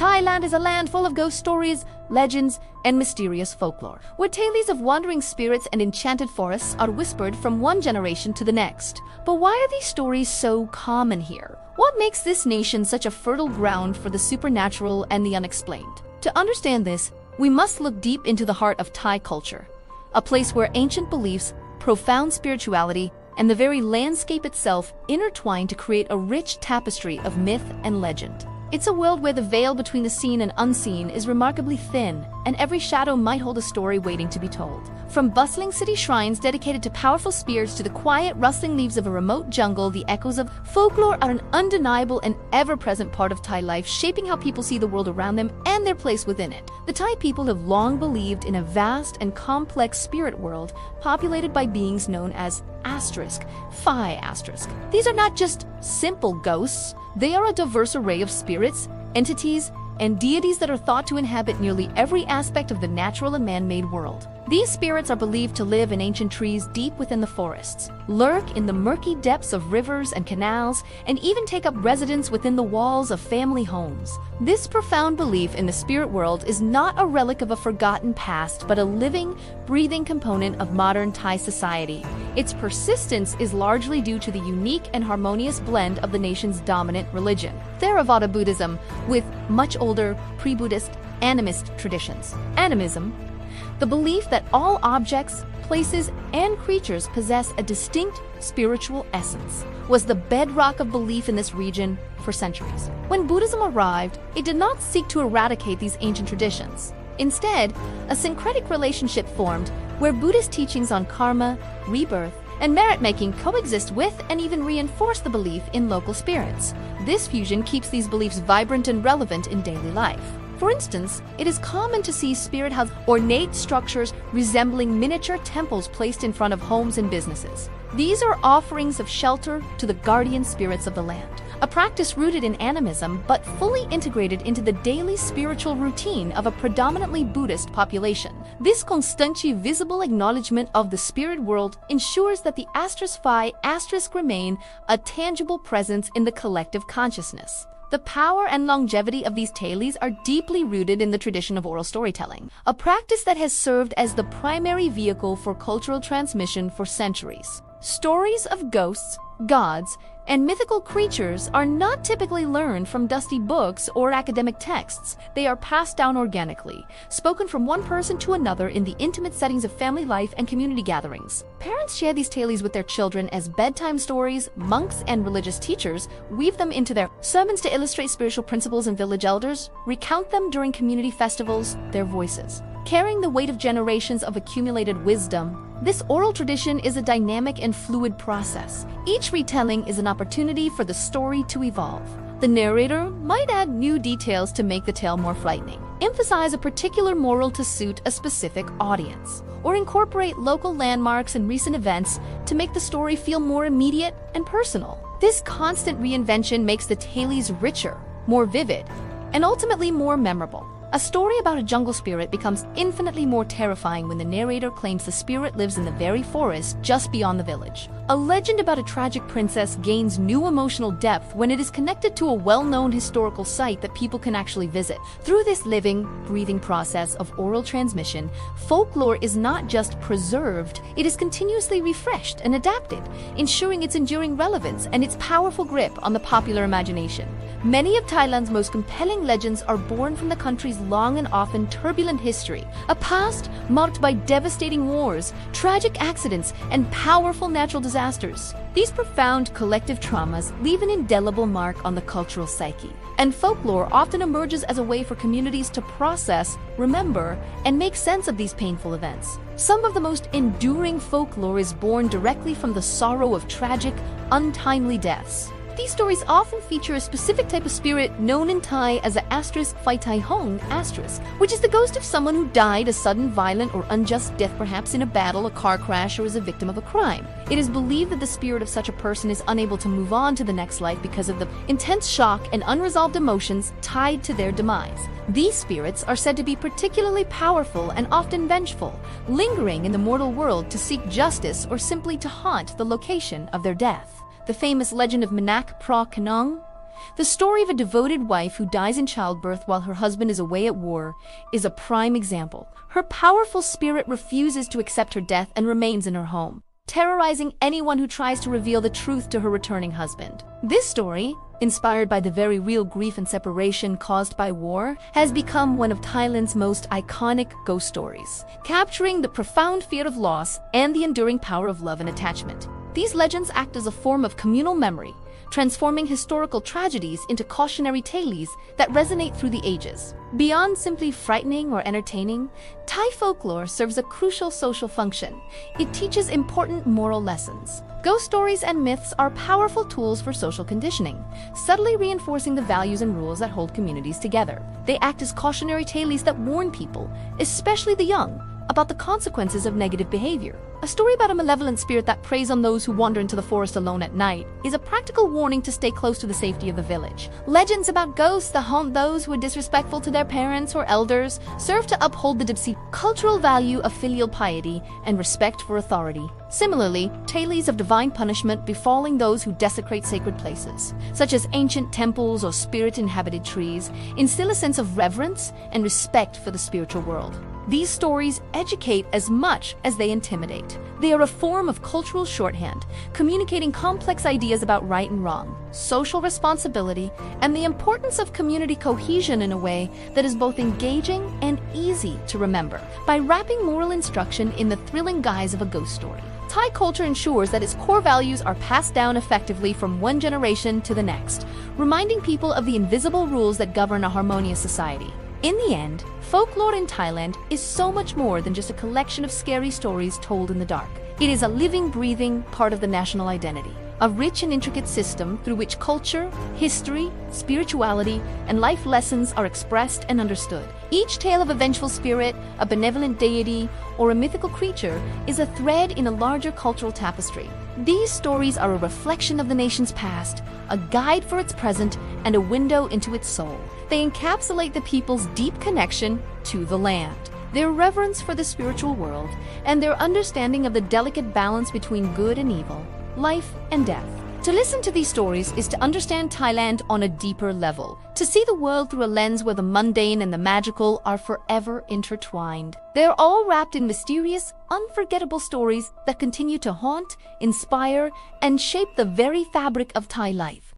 Thailand is a land full of ghost stories, legends, and mysterious folklore, where tales of wandering spirits and enchanted forests are whispered from one generation to the next. But why are these stories so common here? What makes this nation such a fertile ground for the supernatural and the unexplained? To understand this, we must look deep into the heart of Thai culture, a place where ancient beliefs, profound spirituality, and the very landscape itself intertwine to create a rich tapestry of myth and legend. It's a world where the veil between the seen and unseen is remarkably thin, and every shadow might hold a story waiting to be told. From bustling city shrines dedicated to powerful spirits to the quiet, rustling leaves of a remote jungle, the echoes of folklore are an undeniable and ever-present part of Thai life, shaping how people see the world around them and their place within it. The Thai people have long believed in a vast and complex spirit world populated by beings known as *Phi*. These are not just simple ghosts. They are a diverse array of spirits, entities, and deities that are thought to inhabit nearly every aspect of the natural and man-made world. These spirits are believed to live in ancient trees deep within the forests, lurk in the murky depths of rivers and canals, and even take up residence within the walls of family homes. This profound belief in the spirit world is not a relic of a forgotten past, but a living, breathing component of modern Thai society. Its persistence is largely due to the unique and harmonious blend of the nation's dominant religion, Theravada Buddhism, with much older, pre-Buddhist, animist traditions. Animism, the belief that all objects, places, and creatures possess a distinct spiritual essence, was the bedrock of belief in this region for centuries. When Buddhism arrived, it did not seek to eradicate these ancient traditions. Instead, a syncretic relationship formed where Buddhist teachings on karma, rebirth, and merit-making coexist with and even reinforce the belief in local spirits. This fusion keeps these beliefs vibrant and relevant in daily life. For instance, it is common to see spirit houses, ornate structures resembling miniature temples placed in front of homes and businesses. These are offerings of shelter to the guardian spirits of the land, a practice rooted in animism but fully integrated into the daily spiritual routine of a predominantly Buddhist population. This constantly visible acknowledgement of the spirit world ensures that the *Phi* remain a tangible presence in the collective consciousness. The power and longevity of these tales are deeply rooted in the tradition of oral storytelling, a practice that has served as the primary vehicle for cultural transmission for centuries. Stories of ghosts, gods, and mythical creatures are not typically learned from dusty books or academic texts. They are passed down organically, spoken from one person to another in the intimate settings of family life and community gatherings. Parents share these tales with their children as bedtime stories. Monks and religious teachers weave them into their sermons to illustrate spiritual principles, and village elders recount them during community festivals, their voices carrying the weight of generations of accumulated wisdom. This oral tradition is a dynamic and fluid process. Each retelling is an opportunity for the story to evolve. The narrator might add new details to make the tale more frightening, emphasize a particular moral to suit a specific audience, or incorporate local landmarks and recent events to make the story feel more immediate and personal. This constant reinvention makes the tales richer, more vivid, and ultimately more memorable. A story about a jungle spirit becomes infinitely more terrifying when the narrator claims the spirit lives in the very forest just beyond the village. A legend about a tragic princess gains new emotional depth when it is connected to a well-known historical site that people can actually visit. Through this living, breathing process of oral transmission, folklore is not just preserved, it is continuously refreshed and adapted, ensuring its enduring relevance and its powerful grip on the popular imagination. Many of Thailand's most compelling legends are born from the country's long and often turbulent history, a past marked by devastating wars, tragic accidents, and powerful natural disasters. These profound collective traumas leave an indelible mark on the cultural psyche, and folklore often emerges as a way for communities to process, remember, and make sense of these painful events. Some of the most enduring folklore is born directly from the sorrow of tragic, untimely deaths. These stories often feature a specific type of spirit known in Thai as a *Phi*, which is the ghost of someone who died a sudden, violent, or unjust death, perhaps in a battle, a car crash, or as a victim of a crime. It is believed that the spirit of such a person is unable to move on to the next life because of the intense shock and unresolved emotions tied to their demise. These spirits are said to be particularly powerful and often vengeful, lingering in the mortal world to seek justice or simply to haunt the location of their death. The famous legend of Manak Pra Kanong The story of a devoted wife who dies in childbirth while her husband is away at war is a prime example. Her powerful spirit refuses to accept her death and remains in her home, terrorizing anyone who tries to reveal the truth to her returning husband. This story, inspired by the very real grief and separation caused by war, has become one of Thailand's most iconic ghost stories, capturing the profound fear of loss and the enduring power of love and attachment. These legends act as a form of communal memory, transforming historical tragedies into cautionary tales that resonate through the ages. Beyond simply frightening or entertaining, Thai folklore serves a crucial social function. It teaches important moral lessons. Ghost stories and myths are powerful tools for social conditioning, subtly reinforcing the values and rules that hold communities together. They act as cautionary tales that warn people, especially the young, about the consequences of negative behavior. A story about a malevolent spirit that preys on those who wander into the forest alone at night is a practical warning to stay close to the safety of the village. Legends about ghosts that haunt those who are disrespectful to their parents or elders serve to uphold the deep cultural value of filial piety and respect for authority. Similarly, tales of divine punishment befalling those who desecrate sacred places, such as ancient temples or spirit-inhabited trees, instill a sense of reverence and respect for the spiritual world. These stories educate as much as they intimidate. They are a form of cultural shorthand, communicating complex ideas about right and wrong, social responsibility, and the importance of community cohesion in a way that is both engaging and easy to remember. By wrapping moral instruction in the thrilling guise of a ghost story, Thai culture ensures that its core values are passed down effectively from one generation to the next, reminding people of the invisible rules that govern a harmonious society. In the end, folklore in Thailand is so much more than just a collection of scary stories told in the dark. It is a living, breathing part of the national identity, a rich and intricate system through which culture, history, spirituality, and life lessons are expressed and understood. Each tale of a vengeful spirit, a benevolent deity, or a mythical creature is a thread in a larger cultural tapestry. These stories are a reflection of the nation's past, a guide for its present, and a window into its soul. They encapsulate the people's deep connection to the land, their reverence for the spiritual world, and their understanding of the delicate balance between good and evil, life and death. To listen to these stories is to understand Thailand on a deeper level, to see the world through a lens where the mundane and the magical are forever intertwined. They're all wrapped in mysterious, unforgettable stories that continue to haunt, inspire, and shape the very fabric of Thai life.